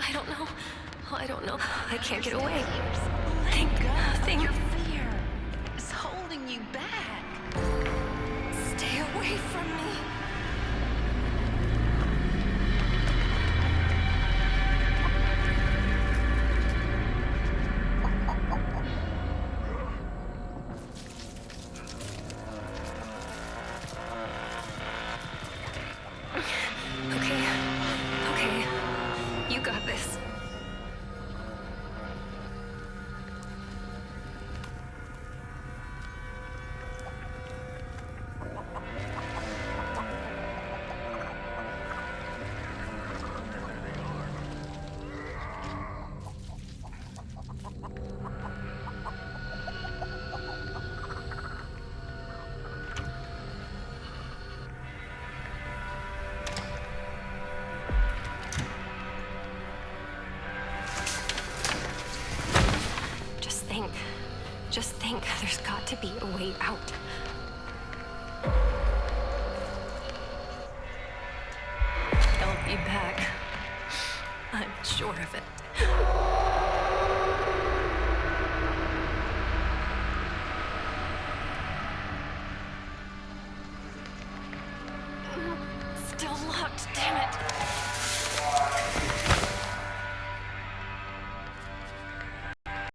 I don't know. I don't know. I can't get away. Let go. Think. Your fear is holding you back. Stay away from me. Okay. You got this. Just think, there's got to be a way out. I'll be back. I'm sure of it.